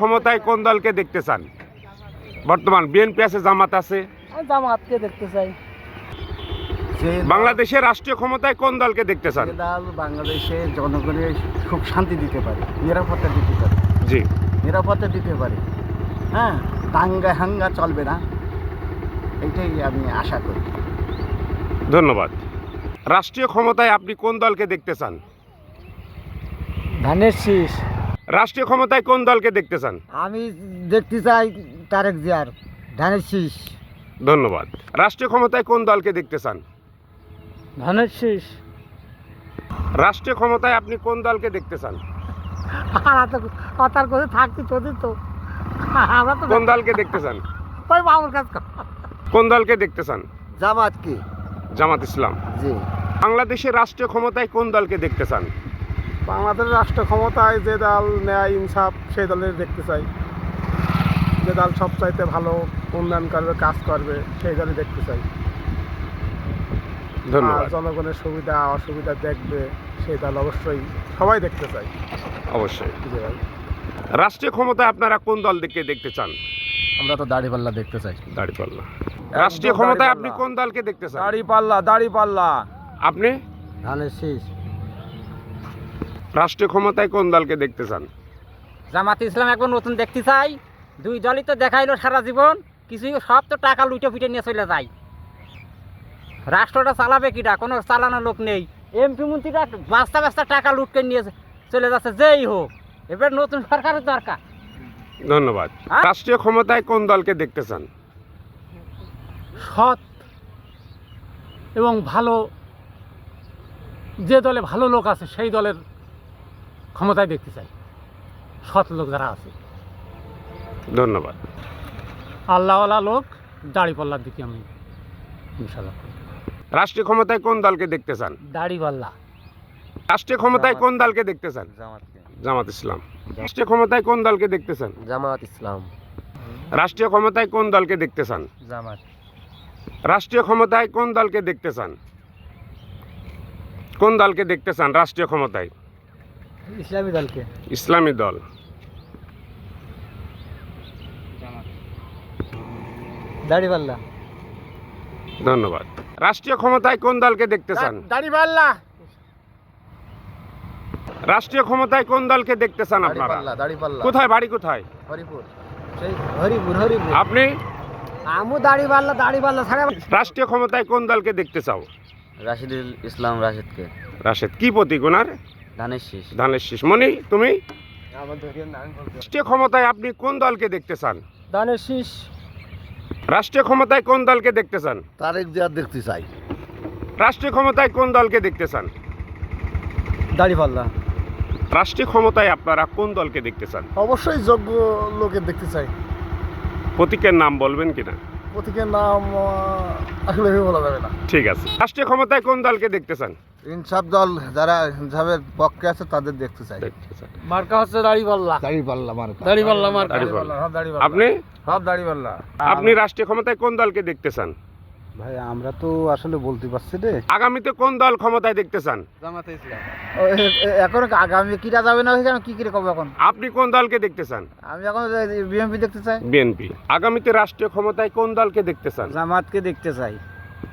ক্ষমতায় কোন দলকে দেখতে চান? বর্তমান বিএনপি আছে, জামাত আছে। জামাতকে দেখতে চাই। বাংলাদেশের রাষ্ট্রীয় ক্ষমতায় কোন দলকে দেখতে চান? বাংলাদেশে জনগণের সুখ শান্তি দিতে পারে, নিরাপত্তা দিতে পারে। জি, নিরাপত্তা দিতে পারে। হ্যাঁ, দাঙ্গা হাঙ্গা চলবে না, এইটাই আমি আশা করি। ধন্যবাদ। রাষ্ট্রীয় ক্ষমতায় আপনি কোন দলকে দেখতে চান? ধানের শীষ। রাষ্ট্রীয় ক্ষমতায় কোন দলকে দেখতে চান? আমি দেখতে চাই তারেক জিয়ার ধানের শীষ। ধন্যবাদ। রাষ্ট্রীয় ক্ষমতায় কোন দলকে দেখতে চান? ধানের শীষ। রাষ্ট্রীয় ক্ষমতায় আপনি কোন দলকে দেখতে চান? কথার কথা থাকতে তোদের তো আমরা তো কোন দলকে দেখতে চান? ওই বাবুর কাজ কোন দলকে দেখতে চান? জামাত কি? জামাত ইসলাম। জি। বাংলাদেশের রাষ্ট্রীয় ক্ষমতায় কোন দলকে দেখতে চান? বাংলাদেশের রাষ্ট্র ক্ষমতায় যে দল ন্যায় ইনসাফ সেই দলের দেখতে চাই। যে দল সবচাইতে ভালো উন্নয়ন করবে, কাজ করবে, সেই দলই দেখতে চাই। আর ধন্যবাদ। জনগণের সুবিধা অসুবিধা দেখবে সেই দল অবশ্যই সবাই দেখতে চাই। অবশ্যই। জি ভাই। রাষ্ট্রীয় ক্ষমতায় আপনারা কোন দলকে দেখতে চান? আমরা তো দাড়িপাল্লা দেখতে চাই। দাঁড়িপাল্লা। রাষ্ট্রীয় ক্ষমতায় আপনি কোন দলকে দেখতে চান? দাড়িপাল্লা। আপনি ধানের শীষ। রাষ্ট্রীয় ক্ষমতায় কোন দলকে দেখতে চান? জামাত ইসলাম একবার নতুন দেখতে চাই। দুই দলই তো দেখাইলো সারা জীবন, কিছুই সব তো টাকা লুটে ফুটে নিয়ে চলে যায়। রাষ্ট্রটা চালাবে কিটা? কোনো চালানোর লোক নেই। এমপি মন্ত্রীরা বাস্তা বাস্তা টাকা লুট করে নিয়ে চলে যাচ্ছে, যেই হোক। এবার নতুন সরকারের দরকার। ধন্যবাদ। হ্যাঁ? রাষ্ট্রীয় ক্ষমতায় কোন দলকে দেখতে চান? সৎ এবং ভালো, যে দলে ভালো লোক আছে সেই দলের ক্ষমতায় দেখতে চাই। সৎ লোক যারা আছে, ধন্যবাদ। আল্লাহওয়ালা লোক, দাড়িপাল্লার দিকে আমি ইনশাল্লাহ। রাষ্ট্রীয় ক্ষমতায় কোন দলকে দেখতে চান? দাড়িপাল্লা। রাষ্ট্রীয় ক্ষমতায় কোন দলকে দেখতে চান? জামাত ইসলাম। রাষ্ট্রীয় ক্ষমতায় কোন দলকে দেখতে চান? জামাত ইসলাম। রাষ্ট্রীয় ক্ষমতায় কোন দলকে দেখতে চান? জামাত। রাষ্ট্রীয় ক্ষমতায় কোন দলকে দেখতে চান? কোন দলকে দেখতে চান রাষ্ট্রীয় ক্ষমতায়? ইসলামী দলকে। ইসলামী দল। দাড়িপাল্লা। ধন্যবাদ। রাষ্ট্রীয় ক্ষমতায় কোন দলকে দেখতে চান? দাড়িপাল্লা। রাষ্ট্রীয় ক্ষমতায় কোন দলকে দেখতে চান আপনারা? দাড়িপাল্লা। কোথায় বাড়ি কোথায়? হরিপুর। সেই হরিপুর। আপনি আমু দাড়িপাল্লা ছাড়া। রাষ্ট্রীয় ক্ষমতায় কোন দলকে দেখতে চাও? রাশিদুল ইসলাম রাশিদকে। রাশেদ। কি প্রতীক ওনার? ধানের শীষ। ধানের শীষ। মনি, তুমি? রাষ্ট্রীয় ক্ষমতায় আপনি কোন দলকে দেখতে চান? ধানের শীষ। রাষ্ট্রীয় ক্ষমতায় কোন দলকে দেখতে চান? তারেক জিয়ার দেখতে চাই। রাষ্ট্রীয় ক্ষমতায় কোন দলকে দেখতে চান? দাড়িপাল্লা। রাষ্ট্রীয় ক্ষমতায় আপনারা কোন দলকে দেখতে চান? অবশ্যই যোগ্য লোকের দেখতে চাই। প্রতীকের নাম বলবেন কিনা? প্রতীকের নাম আসলে বলা যাবে না। ঠিক আছে। রাষ্ট্রীয় ক্ষমতায় কোন দলকে দেখতে চান? ইনসাফ দল যারা ইনসাফের পক্ষে আছে তাদের দেখতে চাই। দেখতে চান। মার্কা হচ্ছে দাড়িপাল্লা। দাড়িপাল্লা মার্কা। দাড়িপাল্লা মার্কা। দাড়িপাল্লা। সব দাড়িপাল্লা। আপনি সব দাড়িপাল্লা। আপনি রাষ্ট্রীয় ক্ষমতায় কোন দলকে দেখতে চান? ভাই আমরা তো আসলে বলতে পারছি রে। আগামীতে কোন দল ক্ষমতায় দেখতে চান? জামাত ইসলাম। এখন আগামী কিরা যাবে না ওইখানে কি করে কবে এখন? আপনি কোন দলকে দেখতে চান? আমি এখন বিএনপি দেখতে চাই। বিএনপি। আগামীতে রাষ্ট্রীয় ক্ষমতায় কোন দলকে দেখতে চান? জামাতকে দেখতে চাই।